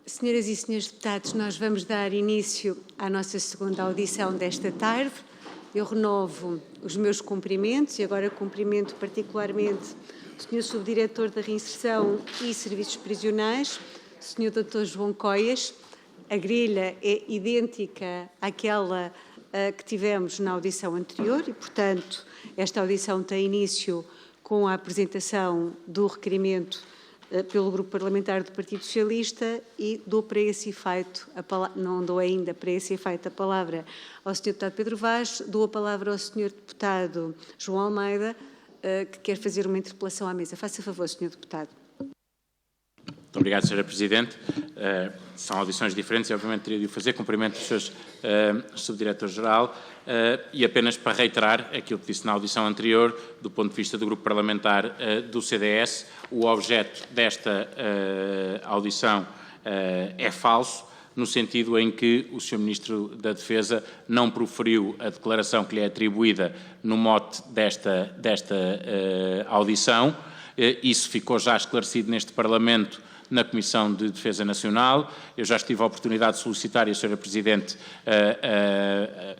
Senhoras e senhores deputados, nós vamos dar início à nossa segunda audição desta tarde. Eu renovo os meus cumprimentos e agora cumprimento particularmente o Sr. Subdiretor da Reinserção e Serviços Prisionais, o Sr. Dr. João Coias. A grelha é idêntica àquela que tivemos na audição anterior e, portanto, esta audição tem início com a apresentação do requerimento pelo Grupo Parlamentar do Partido Socialista e dou para esse efeito, não dou ainda para esse efeito a palavra ao Sr. Deputado Pedro Vaz, dou a palavra ao Sr. Deputado João Almeida, que quer fazer uma interpelação à mesa. Faça favor, Sr. Deputado. Muito obrigado, Sra. Presidente. São audições diferentes e, obviamente, teria de o fazer. Cumprimento os seus Subdiretor-Geral e apenas para reiterar aquilo que disse na audição anterior, do ponto de vista do Grupo Parlamentar do CDS, o objeto desta audição é falso, no sentido em que o Sr. Ministro da Defesa não proferiu a declaração que lhe é atribuída no mote desta audição. Isso ficou já esclarecido neste Parlamento na Comissão de Defesa Nacional. Eu já tive a oportunidade de solicitar e a Sra. Presidente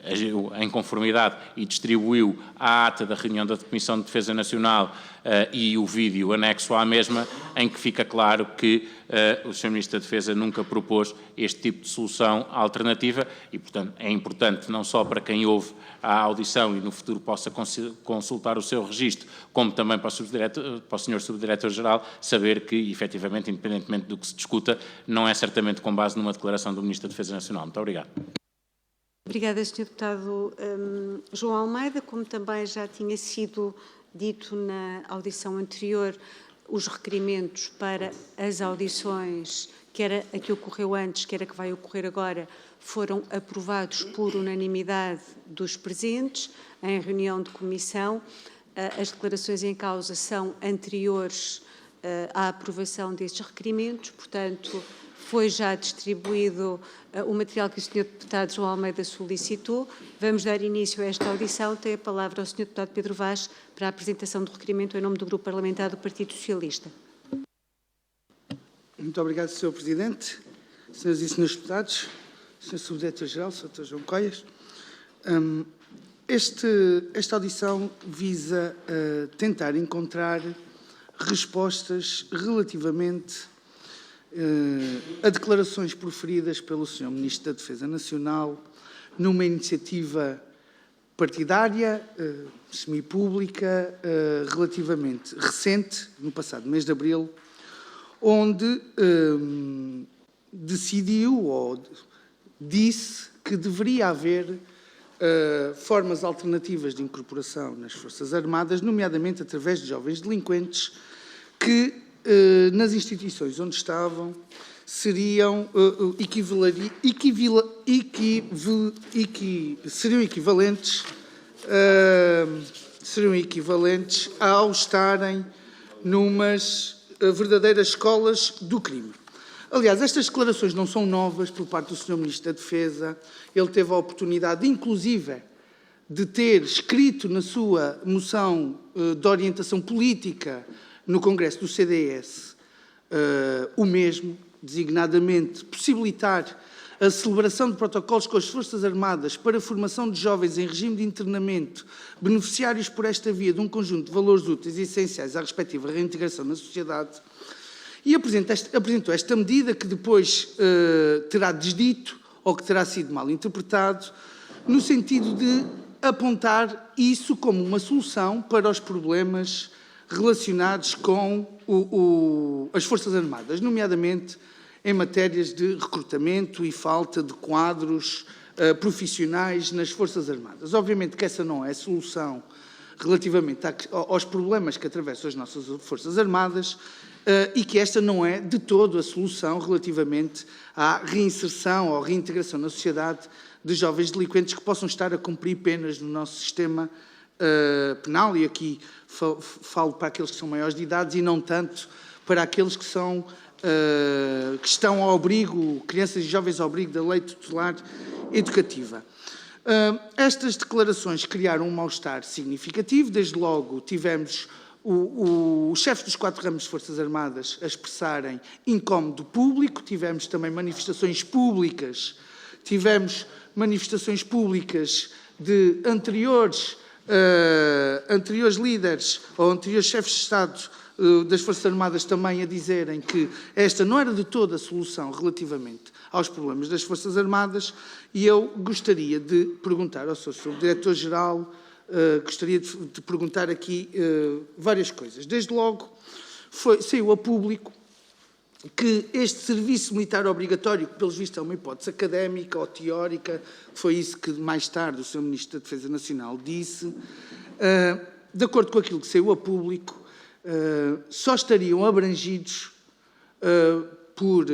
agiu em conformidade e distribuiu a ata da reunião da Comissão de Defesa Nacional e o vídeo anexo à mesma, em que fica claro que o Sr. Ministro da Defesa nunca propôs este tipo de solução alternativa e, portanto, é importante não só para quem ouve a audição e no futuro possa consultar o seu registro, como também para o Sr. Subdiretor-Geral, saber que, efetivamente, independentemente do que se discuta, não é certamente com base numa declaração do Ministro da Defesa Nacional. Muito obrigado. Obrigada, Sr. Deputado João Almeida. Como também já tinha sido dito na audição anterior, os requerimentos para as audições, quer a que ocorreu antes, quer a que vai ocorrer agora, foram aprovados por unanimidade dos presentes em reunião de comissão. As declarações em causa são anteriores à aprovação destes requerimentos, portanto, foi já distribuído o material que o Sr. Deputado João Almeida solicitou. Vamos dar início a esta audição. Tem a palavra o Sr. Deputado Pedro Vaz para a apresentação do requerimento em nome do Grupo Parlamentar do Partido Socialista. Muito obrigado, Sr. Presidente, Senhoras e Senhores Deputados, Sr. Subdiretor-Geral, Sr. Dr. João Coias. Esta audição visa tentar encontrar respostas relativamente a declarações proferidas pelo Sr. Ministro da Defesa Nacional numa iniciativa partidária, semipública, relativamente recente, no passado mês de abril, onde decidiu ou disse que deveria haver formas alternativas de incorporação nas Forças Armadas, nomeadamente através de jovens delinquentes que, nas instituições onde estavam, seriam equivalentes ao estarem numas verdadeiras escolas do crime. Aliás, estas declarações não são novas por parte do Sr. Ministro da Defesa. Ele teve a oportunidade, inclusive, de ter escrito na sua moção de orientação política no Congresso do CDS o mesmo, designadamente possibilitar a celebração de protocolos com as Forças Armadas para a formação de jovens em regime de internamento, beneficiários por esta via de um conjunto de valores úteis e essenciais à respectiva reintegração na sociedade, e apresentou esta medida que depois terá desdito ou que terá sido mal interpretado, no sentido de apontar isso como uma solução para os problemas relacionados com as Forças Armadas, nomeadamente em matérias de recrutamento e falta de quadros profissionais nas Forças Armadas. Obviamente que essa não é a solução relativamente aos problemas que atravessam as nossas Forças Armadas e que esta não é de todo a solução relativamente à reinserção ou reintegração na sociedade de jovens delinquentes que possam estar a cumprir penas no nosso sistema penal, e aqui falo para aqueles que são maiores de idade e não tanto para aqueles que estão ao abrigo, crianças e jovens ao abrigo da lei tutelar educativa. Estas declarações criaram um mal-estar significativo. Desde logo tivemos os chefes dos 4 ramos de Forças Armadas a expressarem incómodo público, tivemos também manifestações públicas de anteriores líderes ou anteriores chefes de Estado das Forças Armadas também a dizerem que esta não era de toda a solução relativamente aos problemas das Forças Armadas, e eu gostaria de perguntar ao Sr. Subdiretor-Geral, gostaria de perguntar aqui várias coisas. Desde logo, saiu a público que este serviço militar obrigatório, que pelos vistos é uma hipótese académica ou teórica, foi isso que mais tarde o Sr. Ministro da Defesa Nacional disse, de acordo com aquilo que saiu a público, só estariam abrangidos por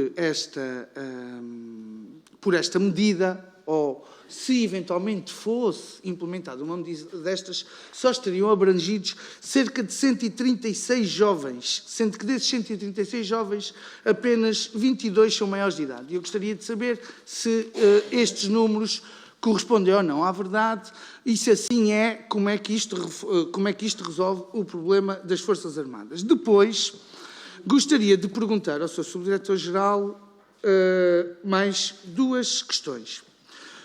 esta medida, ou se eventualmente fosse implementada uma medida destas, só estariam abrangidos cerca de 136 jovens, sendo que desses 136 jovens, apenas 22 são maiores de idade. E eu gostaria de saber se estes números correspondem ou não à verdade, e se assim é, como é que isto resolve o problema das Forças Armadas. Depois, gostaria de perguntar ao Sr. Subdiretor-Geral mais 2 questões.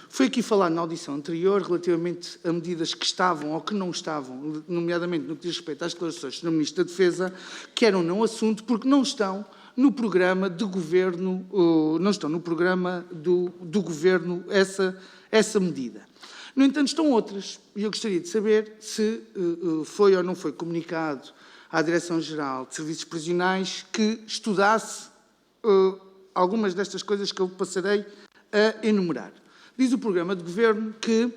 Foi aqui falado na audição anterior, relativamente a medidas que estavam ou que não estavam, nomeadamente no que diz respeito às declarações do Sr. Ministro da Defesa, que eram não assunto, porque não estão no programa de governo, do governo essa medida. No entanto, estão outras, e eu gostaria de saber se foi ou não foi comunicado à Direção-Geral de Serviços Prisionais que estudasse algumas destas coisas que eu passarei a enumerar. Diz o programa de governo que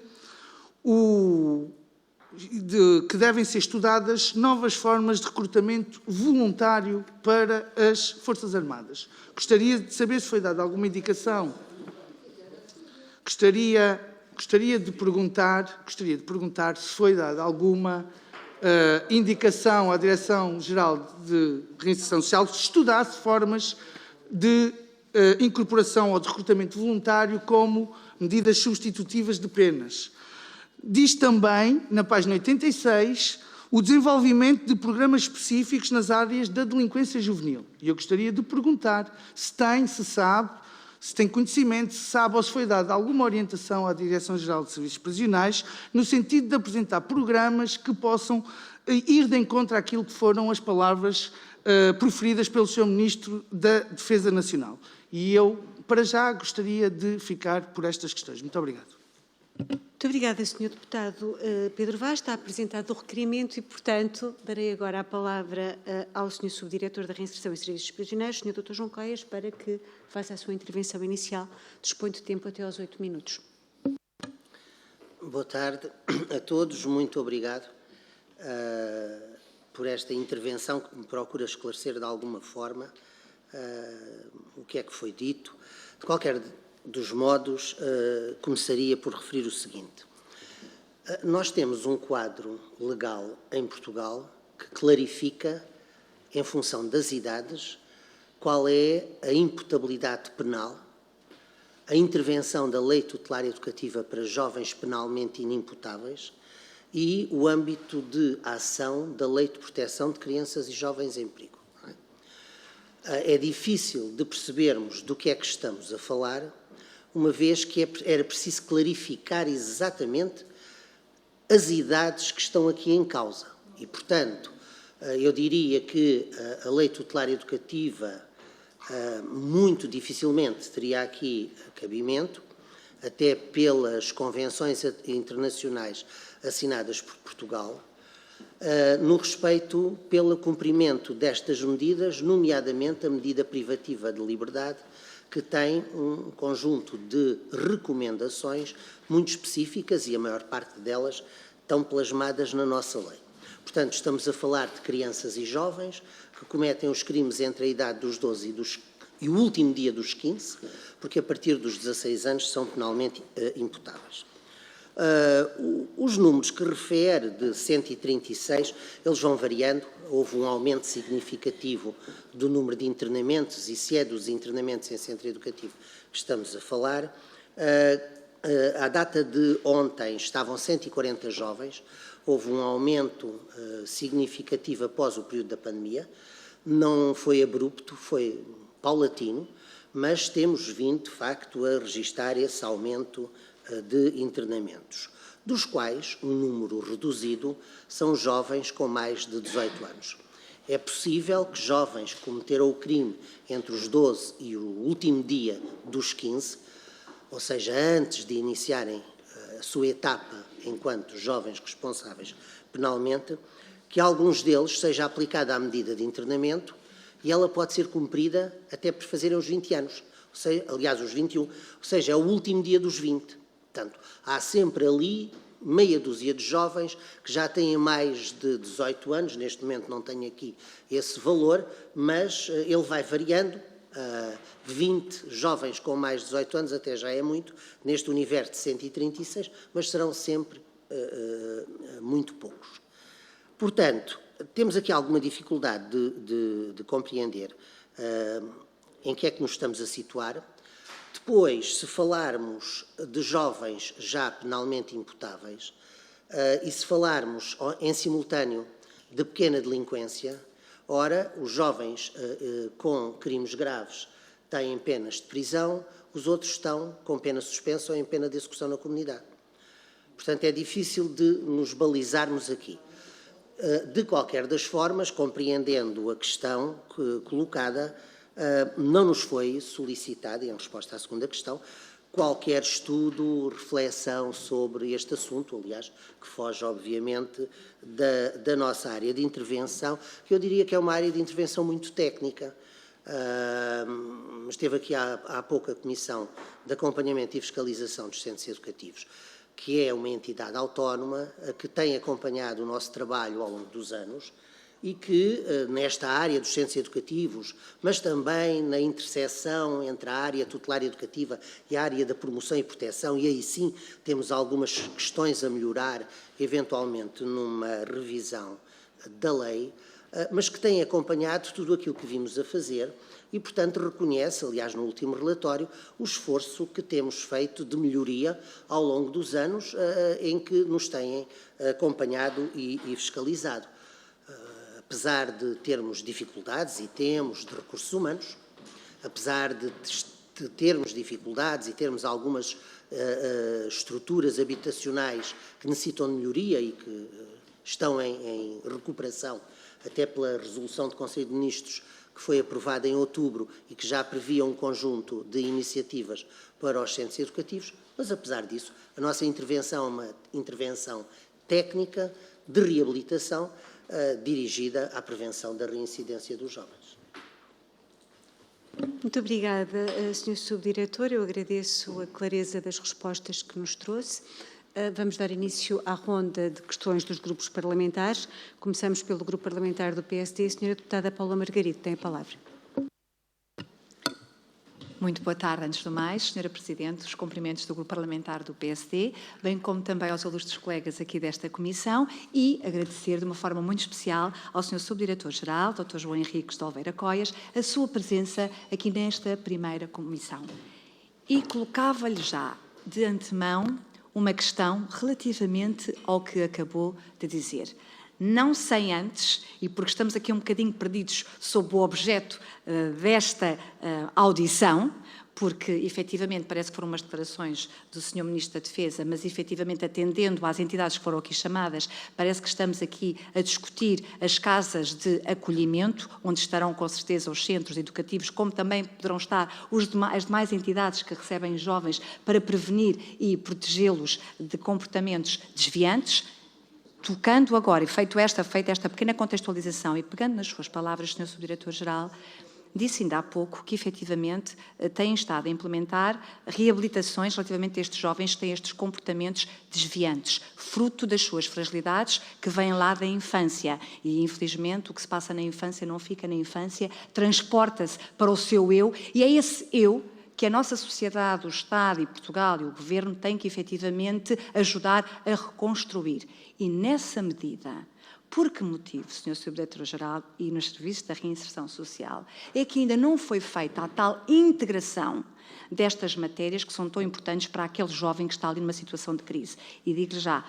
devem ser estudadas novas formas de recrutamento voluntário para as Forças Armadas. Gostaria de saber se foi dada alguma indicação. Gostaria de perguntar se foi dada alguma indicação à Direção-Geral de Reinserção Social que estudasse formas de incorporação ou de recrutamento voluntário como medidas substitutivas de penas. Diz também, na página 86, o desenvolvimento de programas específicos nas áreas da delinquência juvenil. E eu gostaria de perguntar se tem conhecimento, se sabe ou se foi dada alguma orientação à Direção-Geral de Serviços Prisionais no sentido de apresentar programas que possam ir de encontro àquilo que foram as palavras proferidas pelo Sr. Ministro da Defesa Nacional. E eu, para já, gostaria de ficar por estas questões. Muito obrigado. Muito obrigada, Sr. Deputado Pedro Vaz. Está apresentado o requerimento e, portanto, darei agora a palavra ao Sr. Subdiretor da Reinserção e Serviços Prisioneiros, Sr. Dr. João Coias, para que faça a sua intervenção inicial. Dispõe de tempo até aos 8 minutos. Boa tarde a todos. Muito obrigado por esta intervenção que me procura esclarecer de alguma forma o que é que foi dito. De qualquer dos modos, começaria por referir o seguinte. Nós temos um quadro legal em Portugal que clarifica, em função das idades, qual é a imputabilidade penal, a intervenção da lei tutelar educativa para jovens penalmente inimputáveis e o âmbito de ação da lei de proteção de crianças e jovens em perigo. É difícil de percebermos do que é que estamos a falar, uma vez que era preciso clarificar exatamente as idades que estão aqui em causa. E, portanto, eu diria que a lei tutelar educativa muito dificilmente teria aqui cabimento, até pelas convenções internacionais assinadas por Portugal, no respeito pelo cumprimento destas medidas, nomeadamente a medida privativa de liberdade, que tem um conjunto de recomendações muito específicas e a maior parte delas estão plasmadas na nossa lei. Portanto, estamos a falar de crianças e jovens que cometem os crimes entre a idade dos 12 e o último dia dos 15, porque a partir dos 16 anos são penalmente imputáveis. Os números que refere de 136, eles vão variando, houve um aumento significativo do número de internamentos, e se é dos internamentos em centro educativo que estamos a falar, à data de ontem estavam 140 jovens, houve um aumento significativo após o período da pandemia. Não foi abrupto, foi paulatino, mas temos vindo, de facto, a registar esse aumento de internamentos, dos quais um número reduzido são jovens com mais de 18 anos. É possível que jovens que cometeram o crime entre os 12 e o último dia dos 15, ou seja, antes de iniciarem a sua etapa enquanto jovens responsáveis penalmente, que a alguns deles seja aplicada a medida de internamento e ela pode ser cumprida até por fazerem os 20 anos, ou seja, aliás, os 21, ou seja, é o último dia dos 20. Portanto, há sempre ali meia dúzia de jovens que já têm mais de 18 anos, neste momento não tenho aqui esse valor, mas ele vai variando, 20 jovens com mais de 18 anos até já é muito, neste universo de 136, mas serão sempre muito poucos. Portanto, temos aqui alguma dificuldade de compreender em que é que nos estamos a situar. Depois, se falarmos de jovens já penalmente imputáveis e se falarmos em simultâneo de pequena delinquência, ora, os jovens com crimes graves têm penas de prisão, os outros estão com pena suspensa ou em pena de execução na comunidade. Portanto, é difícil de nos balizarmos aqui. De qualquer das formas, compreendendo a questão colocada, não nos foi solicitado, em resposta à segunda questão, qualquer estudo, reflexão sobre este assunto, aliás, que foge, obviamente, da nossa área de intervenção, que eu diria que é uma área de intervenção muito técnica. Esteve aqui há pouco a Comissão de Acompanhamento e Fiscalização dos Centros Educativos, que é uma entidade autónoma que tem acompanhado o nosso trabalho ao longo dos anos e que, nesta área dos centros educativos, mas também na interseção entre a área tutelar educativa e a área da promoção e proteção, e aí sim temos algumas questões a melhorar, eventualmente numa revisão da lei, mas que tem acompanhado tudo aquilo que vimos a fazer e, portanto, reconhece, aliás, no último relatório, o esforço que temos feito de melhoria ao longo dos anos em que nos têm acompanhado e fiscalizado. Apesar de termos dificuldades, e temos, de recursos humanos, apesar de termos dificuldades e termos algumas estruturas habitacionais que necessitam de melhoria e que estão em recuperação, até pela resolução do Conselho de Ministros que foi aprovada em outubro e que já previa um conjunto de iniciativas para os centros educativos, mas apesar disso, a nossa intervenção é uma intervenção técnica de reabilitação dirigida à prevenção da reincidência dos jovens. Muito obrigada, Sr. Subdiretor. Eu agradeço a clareza das respostas que nos trouxe. Vamos dar início à ronda de questões dos grupos parlamentares. Começamos pelo Grupo Parlamentar do PSD. A Sra. Deputada Paula Margaride tem a palavra. Muito boa tarde, antes de mais, Sra. Presidente, os cumprimentos do Grupo Parlamentar do PSD, bem como também aos ilustres colegas aqui desta Comissão e agradecer de uma forma muito especial ao Sr. Subdiretor-Geral, Dr. João Henriques de Oliveira Coias, a sua presença aqui nesta primeira Comissão. E colocava-lhe já de antemão uma questão relativamente ao que acabou de dizer. Não sem antes, e porque estamos aqui um bocadinho perdidos sobre o objeto desta audição, porque efetivamente parece que foram umas declarações do Sr. Ministro da Defesa, mas efetivamente atendendo às entidades que foram aqui chamadas, parece que estamos aqui a discutir as casas de acolhimento, onde estarão com certeza os centros educativos, como também poderão estar as demais entidades que recebem jovens para prevenir e protegê-los de comportamentos desviantes. Tocando agora, e feita esta pequena contextualização e pegando nas suas palavras, Sr. Subdiretor-Geral, disse ainda há pouco que, efetivamente, têm estado a implementar reabilitações relativamente a estes jovens que têm estes comportamentos desviantes, fruto das suas fragilidades que vêm lá da infância. E, infelizmente, o que se passa na infância não fica na infância, transporta-se para o seu eu, e é esse eu que a nossa sociedade, o Estado e Portugal e o Governo têm que, efetivamente, ajudar a reconstruir. E, nessa medida, por que motivo, Sr. Subdiretor-Geral, e nos serviços da reinserção social, é que ainda não foi feita a tal integração destas matérias que são tão importantes para aquele jovem que está ali numa situação de crise? E digo-lhe já,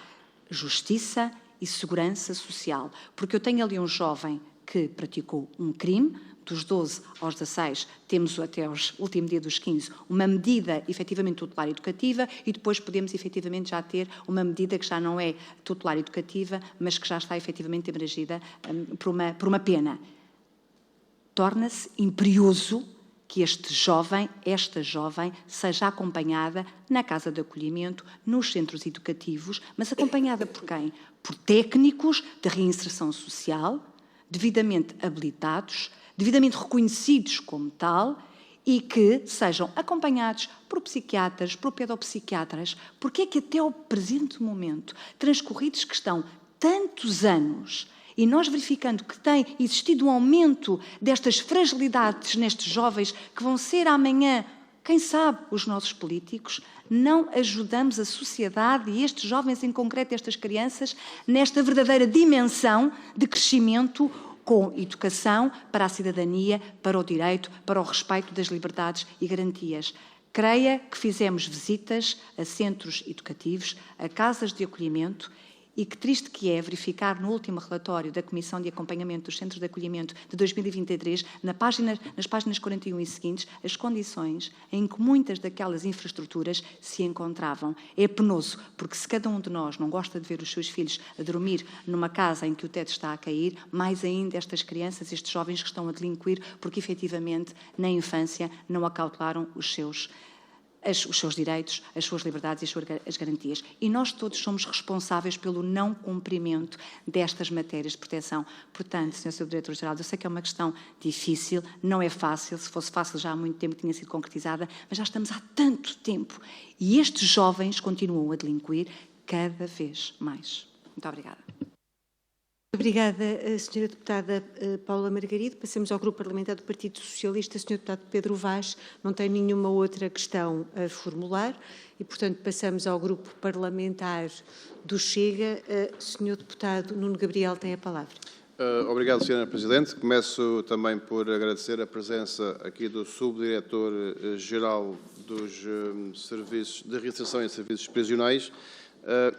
justiça e segurança social. Porque eu tenho ali um jovem que praticou um crime, dos 12 aos 16, temos até o último dia dos 15, uma medida efetivamente tutelar educativa e depois podemos efetivamente já ter uma medida que já não é tutelar educativa, mas que já está efetivamente abrangida por uma pena. Torna-se imperioso que este jovem, esta jovem, seja acompanhada na casa de acolhimento, nos centros educativos, mas acompanhada por quem? Por técnicos de reinserção social, devidamente habilitados, devidamente reconhecidos como tal, e que sejam acompanhados por psiquiatras, por pedopsiquiatras, porque é que até ao presente momento, transcorridos que estão tantos anos, e nós verificando que tem existido um aumento destas fragilidades nestes jovens, que vão ser amanhã, quem sabe, os nossos políticos, não ajudamos a sociedade e estes jovens, em concreto estas crianças, nesta verdadeira dimensão de crescimento com educação para a cidadania, para o direito, para o respeito das liberdades e garantias. Creia que fizemos visitas a centros educativos, a casas de acolhimento, e que triste que é verificar no último relatório da Comissão de Acompanhamento dos Centros de Acolhimento de 2023, nas páginas 41 e seguintes, as condições em que muitas daquelas infraestruturas se encontravam. É penoso, porque se cada um de nós não gosta de ver os seus filhos a dormir numa casa em que o teto está a cair, mais ainda estas crianças, estes jovens que estão a delinquir, porque efetivamente na infância não acautelaram os seus direitos, as suas liberdades e as garantias. E nós todos somos responsáveis pelo não cumprimento destas matérias de proteção. Portanto, Sr. Diretor-Geral, eu sei que é uma questão difícil, não é fácil, se fosse fácil já há muito tempo tinha sido concretizada, mas já estamos há tanto tempo e estes jovens continuam a delinquir cada vez mais. Muito obrigada. Obrigada, Sra. Deputada Paula Margarido. Passamos ao Grupo Parlamentar do Partido Socialista. Sr. Deputado Pedro Vaz não tem nenhuma outra questão a formular e, portanto, passamos ao Grupo Parlamentar do Chega. Sr. Deputado Nuno Gabriel tem a palavra. Obrigado, Sra. Presidente. Começo também por agradecer a presença aqui do Subdiretor-Geral dos Serviços de Reinserção e Serviços Prisionais.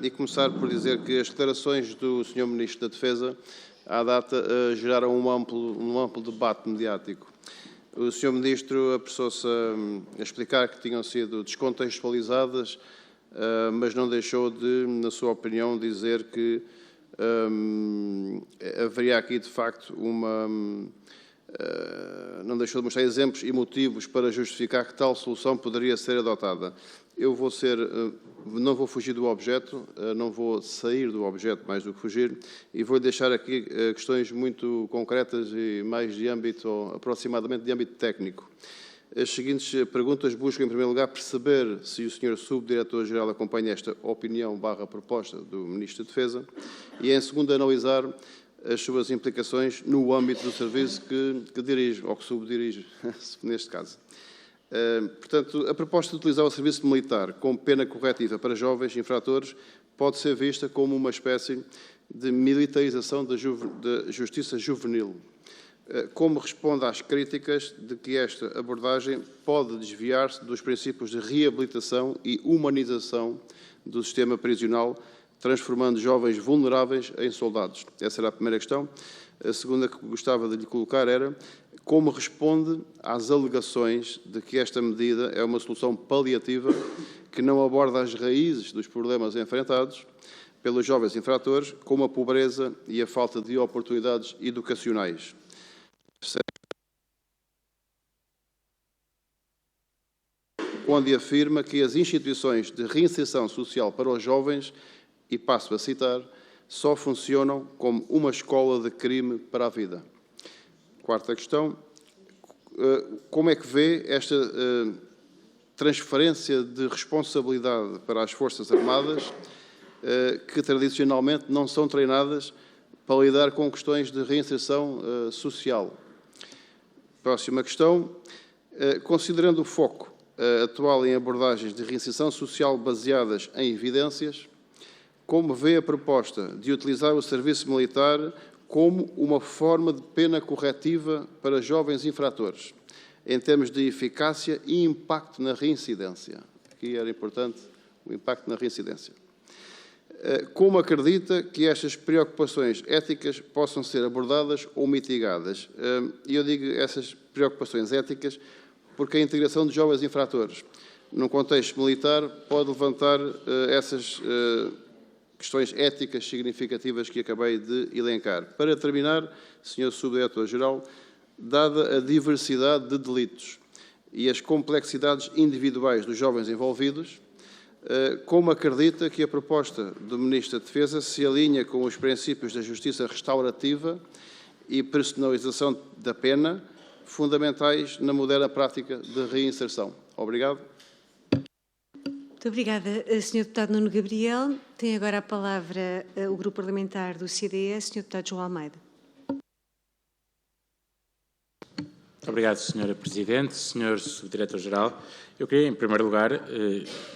E começar por dizer que as declarações do Sr. Ministro da Defesa, à data, geraram um amplo debate mediático. O Sr. Ministro apressou-se a explicar que tinham sido descontextualizadas, mas não deixou de, na sua opinião, dizer que haveria aqui, de facto, não deixou de mostrar exemplos e motivos para justificar que tal solução poderia ser adotada. Eu não vou fugir do objeto, não vou sair do objeto mais do que fugir, e vou deixar aqui questões muito concretas e mais de âmbito, aproximadamente de âmbito técnico. As seguintes perguntas buscam, em primeiro lugar, perceber se o Sr. Subdiretor-Geral acompanha esta opinião/proposta do Ministro da Defesa e, em segundo, analisar as suas implicações no âmbito do serviço que dirige, ou que subdirige, neste caso. Portanto, a proposta de utilizar o serviço militar como pena corretiva para jovens infratores pode ser vista como uma espécie de militarização da justiça juvenil. Como responde às críticas de que esta abordagem pode desviar-se dos princípios de reabilitação e humanização do sistema prisional, transformando jovens vulneráveis em soldados? Essa era a primeira questão. A segunda que gostava de lhe colocar era como responde às alegações de que esta medida é uma solução paliativa que não aborda as raízes dos problemas enfrentados pelos jovens infratores, como a pobreza e a falta de oportunidades educacionais. Onde afirma que as instituições de reinserção social para os jovens, e passo a citar, só funcionam como uma escola de crime para a vida. Quarta questão, como é que vê esta transferência de responsabilidade para as Forças Armadas, que tradicionalmente não são treinadas para lidar com questões de reinserção social? Próxima questão, considerando o foco atual em abordagens de reinserção social baseadas em evidências, como vê a proposta de utilizar o serviço militar como uma forma de pena corretiva para jovens infratores, em termos de eficácia e impacto na reincidência? Aqui era importante o impacto na reincidência. Como acredita que estas preocupações éticas possam ser abordadas ou mitigadas? E eu digo essas preocupações éticas porque a integração de jovens infratores num contexto militar pode levantar essas questões éticas significativas que acabei de elencar. Para terminar, Sr. Subdiretor-Geral, dada a diversidade de delitos e as complexidades individuais dos jovens envolvidos, como acredita que a proposta do Ministro da Defesa se alinha com os princípios da justiça restaurativa e personalização da pena, fundamentais na moderna prática de reinserção? Obrigado. Muito obrigada, Sr. Deputado Nuno Gabriel. Tem agora a palavra o Grupo Parlamentar do CDS, Sr. Deputado João Almeida. Obrigado, Sra. Presidente. Sr. Subdiretor-Geral, eu queria, em primeiro lugar,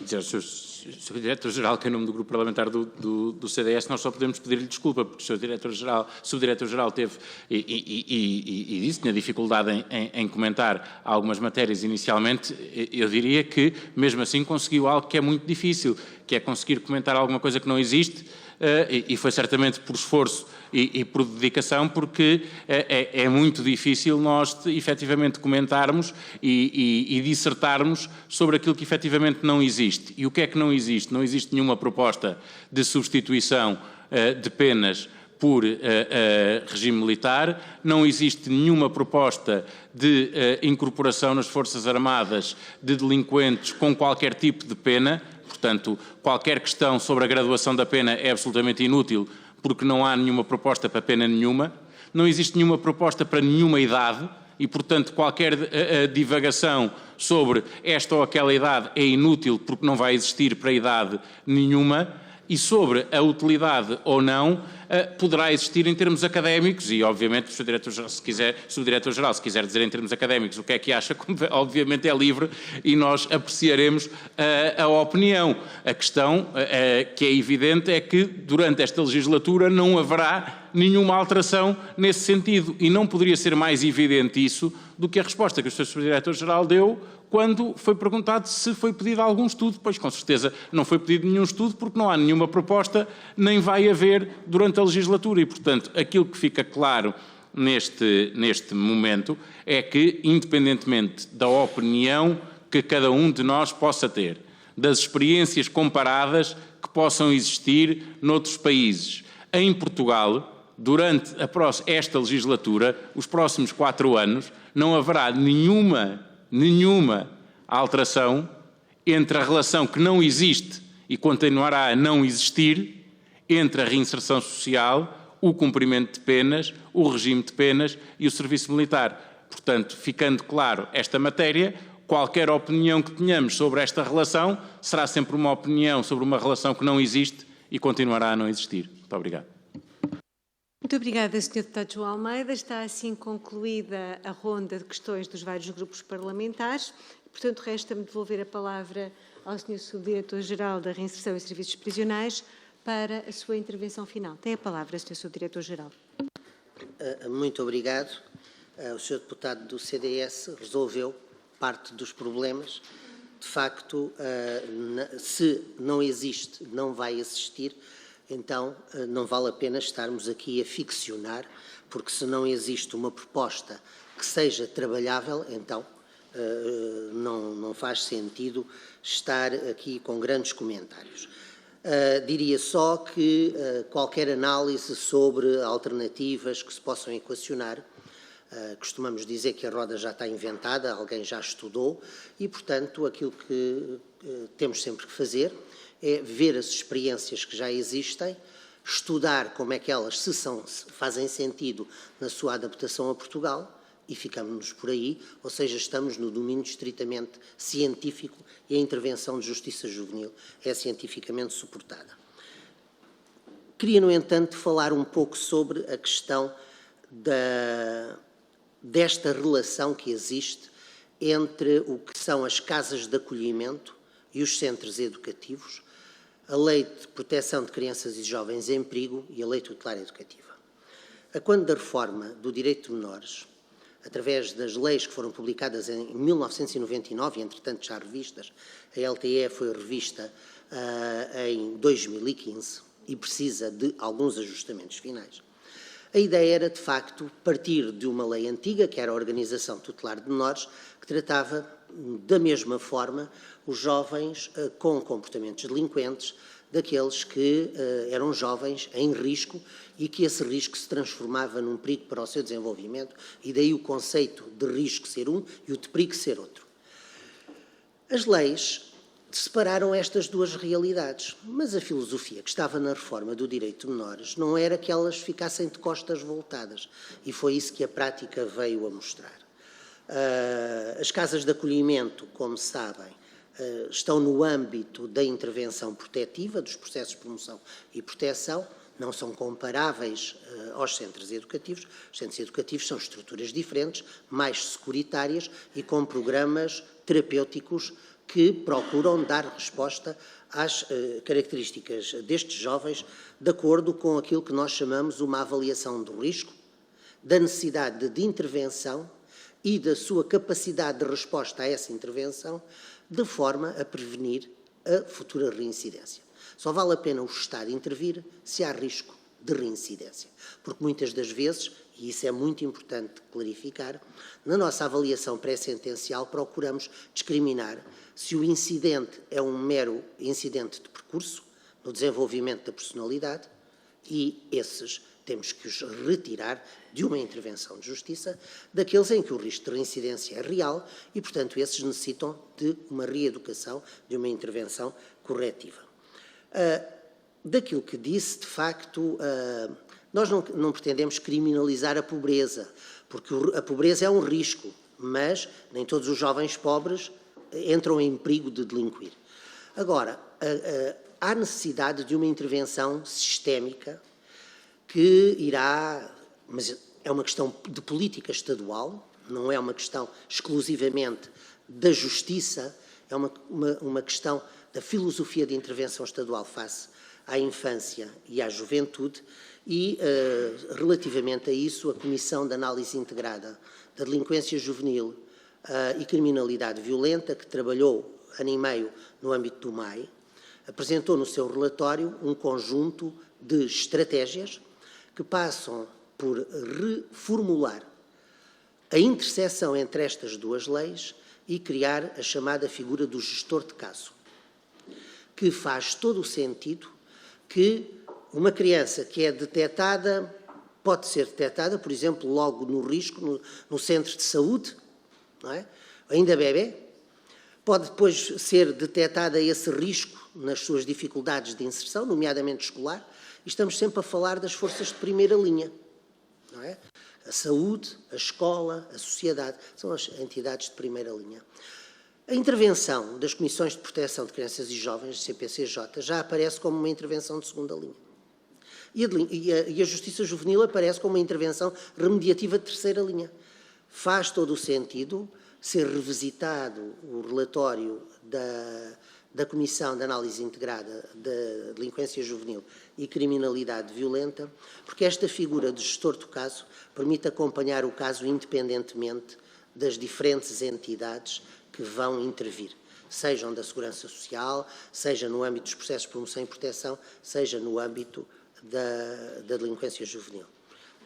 dizer ao Sr. Subdiretor-Geral que, em nome do Grupo Parlamentar do CDS, nós só podemos pedir-lhe desculpa, porque o Sr. Subdiretor-Geral teve e disse, tinha dificuldade em comentar algumas matérias inicialmente. Eu diria que, mesmo assim, conseguiu algo que é muito difícil, que é conseguir comentar alguma coisa que não existe, e foi certamente por esforço e por dedicação, porque é muito difícil nós efetivamente comentarmos e dissertarmos sobre aquilo que efetivamente não existe. E o que é que não existe? Não existe nenhuma proposta de substituição de penas por regime militar, não existe nenhuma proposta de incorporação nas Forças Armadas de delinquentes com qualquer tipo de pena. Portanto, qualquer questão sobre a graduação da pena é absolutamente inútil, porque não há nenhuma proposta para pena nenhuma, não existe nenhuma proposta para nenhuma idade e, portanto, qualquer divagação sobre esta ou aquela idade é inútil, porque não vai existir para idade nenhuma, e sobre a utilidade ou não poderá existir em termos académicos e, obviamente, o Subdiretor-Geral, se quiser dizer em termos académicos o que é que acha, obviamente é livre e nós apreciaremos a opinião. A questão que é evidente é que durante esta legislatura não haverá nenhuma alteração nesse sentido e não poderia ser mais evidente isso do que a resposta que o Sr. Subdiretor-Geral deu quando foi perguntado se foi pedido algum estudo. Pois, com certeza, não foi pedido nenhum estudo porque não há nenhuma proposta, nem vai haver durante a legislatura. E, portanto, aquilo que fica claro neste momento é que, independentemente da opinião que cada um de nós possa ter, das experiências comparadas que possam existir noutros países, em Portugal, durante esta legislatura, os próximos 4 anos, não haverá nenhuma alteração entre a relação que não existe e continuará a não existir entre a reinserção social, o cumprimento de penas, o regime de penas e o serviço militar. Portanto, ficando claro esta matéria, qualquer opinião que tenhamos sobre esta relação será sempre uma opinião sobre uma relação que não existe e continuará a não existir. Muito obrigado. Muito obrigada, Sr. Deputado João Almeida. Está assim concluída a ronda de questões dos vários grupos parlamentares. Portanto, resta-me devolver a palavra ao Sr. Subdiretor-Geral da Reinserção e Serviços Prisionais para a sua intervenção final. Tem a palavra, Sr. Subdiretor-Geral. Muito obrigado. O Sr. Deputado do CDS resolveu parte dos problemas. De facto, se não existe, não vai existir, então não vale a pena estarmos aqui a ficcionar, porque se não existe uma proposta que seja trabalhável, então não faz sentido estar aqui com grandes comentários. Diria só que qualquer análise sobre alternativas que se possam equacionar, costumamos dizer que a roda já está inventada, alguém já estudou e, portanto, aquilo que temos sempre que fazer é ver as experiências que já existem, estudar como é que elas fazem sentido na sua adaptação a Portugal e ficamos por aí, ou seja, estamos no domínio estritamente científico e a intervenção de justiça juvenil é cientificamente suportada. Queria, no entanto, falar um pouco sobre a questão desta relação que existe entre o que são as casas de acolhimento e os centros educativos, a Lei de Proteção de Crianças e Jovens em Perigo e a Lei Tutelar Educativa. A quando da reforma do direito de menores, através das leis que foram publicadas em 1999, entretanto já revistas, a LTE foi revista em 2015, e precisa de alguns ajustamentos finais. A ideia era, de facto, partir de uma lei antiga, que era a Organização Tutelar de Menores, que tratava da mesma forma os jovens com comportamentos delinquentes, daqueles que eram jovens em risco e que esse risco se transformava num perigo para o seu desenvolvimento, e daí o conceito de risco ser um e o de perigo ser outro. As leis separaram estas duas realidades, mas a filosofia que estava na reforma do direito de menores não era que elas ficassem de costas voltadas, e foi isso que a prática veio a mostrar. As casas de acolhimento, como sabem, estão no âmbito da intervenção protetiva, dos processos de promoção e proteção, não são comparáveis aos centros educativos. Os centros educativos são estruturas diferentes, mais securitárias e com programas terapêuticos que procuram dar resposta às características destes jovens de acordo com aquilo que nós chamamos uma avaliação do risco, da necessidade de intervenção e da sua capacidade de resposta a essa intervenção, de forma a prevenir a futura reincidência. Só vale a pena o Estado intervir se há risco de reincidência, porque muitas das vezes, e isso é muito importante clarificar, na nossa avaliação pré-sentencial procuramos discriminar se o incidente é um mero incidente de percurso, no desenvolvimento da personalidade, e esses temos que os retirar de uma intervenção de justiça, daqueles em que o risco de reincidência é real e, portanto, esses necessitam de uma reeducação, de uma intervenção corretiva. Daquilo que disse, de facto, nós não pretendemos criminalizar a pobreza, porque a pobreza é um risco, mas nem todos os jovens pobres entram em perigo de delinquir. Agora, há necessidade de uma intervenção sistémica que irá, mas é uma questão de política estadual, não é uma questão exclusivamente da justiça, é uma questão da filosofia de intervenção estadual face à infância e à juventude e, relativamente a isso, a Comissão de Análise Integrada da Delinquência Juvenil e Criminalidade Violenta, que trabalhou ano e meio no âmbito do MAI, apresentou no seu relatório um conjunto de estratégias que passam por reformular a interseção entre estas duas leis e criar a chamada figura do gestor de caso, que faz todo o sentido que uma criança que é detectada, pode ser detectada, por exemplo, logo no risco, no centro de saúde, não é? Ainda bebê, pode depois ser detectada esse risco nas suas dificuldades de inserção, nomeadamente escolar, e estamos sempre a falar das forças de primeira linha, não é? A saúde, a escola, a sociedade, são as entidades de primeira linha. A intervenção das Comissões de Proteção de Crianças e Jovens, CPCJ, já aparece como uma intervenção de segunda linha. E a Justiça Juvenil aparece como uma intervenção remediativa de terceira linha. Faz todo o sentido ser revisitado o relatório da Comissão de Análise Integrada da Delinquência Juvenil e Criminalidade Violenta, porque esta figura de gestor do caso permite acompanhar o caso independentemente das diferentes entidades que vão intervir, sejam da Segurança Social, seja no âmbito dos processos de promoção e proteção, seja no âmbito da delinquência juvenil.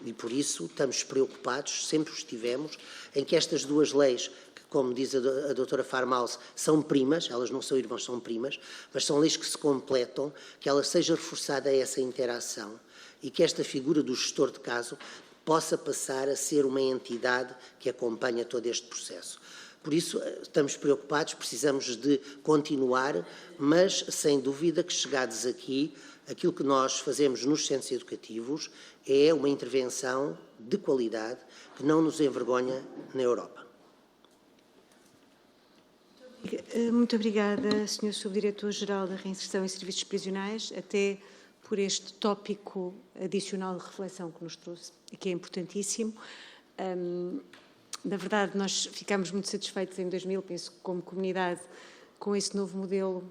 E por isso estamos preocupados, sempre estivemos, em que estas duas leis, que, como diz a doutora Farmaus, são primas, elas não são irmãs, são primas, mas são leis que se completam, que ela seja reforçada essa interação e que esta figura do gestor de caso possa passar a ser uma entidade que acompanha todo este processo. Por isso, estamos preocupados, precisamos de continuar, mas sem dúvida que, chegados aqui, aquilo que nós fazemos nos centros educativos é uma intervenção de qualidade que não nos envergonha na Europa. Muito obrigada, Sr. Subdiretor-Geral da Reinserção e Serviços Prisionais, até por este tópico adicional de reflexão que nos trouxe e que é importantíssimo. Na verdade, nós ficámos muito satisfeitos em 2000, penso, como comunidade, com esse novo modelo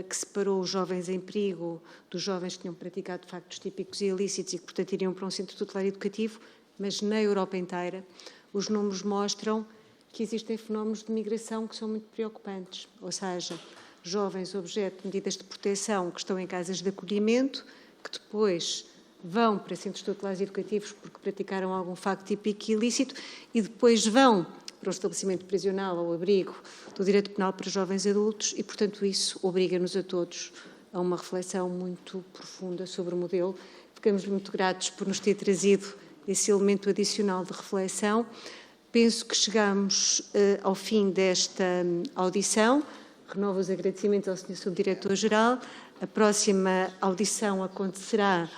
que separou os jovens em perigo dos jovens que tinham praticado factos típicos e ilícitos e que, portanto, iriam para um centro tutelar educativo, mas na Europa inteira os números mostram que existem fenómenos de migração que são muito preocupantes, ou seja, jovens objeto de medidas de proteção que estão em casas de acolhimento, que depois vão para centros tutelares educativos porque praticaram algum facto típico ilícito e depois vão para o estabelecimento prisional ou abrigo do direito penal para jovens adultos e, portanto, isso obriga-nos a todos a uma reflexão muito profunda sobre o modelo. Ficamos muito gratos por nos ter trazido esse elemento adicional de reflexão. Penso que chegamos ao fim desta audição. Renovo os agradecimentos ao Sr. Subdiretor-Geral. A próxima audição acontecerá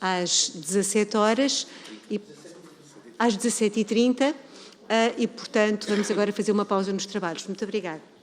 às 17 horas, às 17h30, e, portanto, vamos agora fazer uma pausa nos trabalhos. Muito obrigada.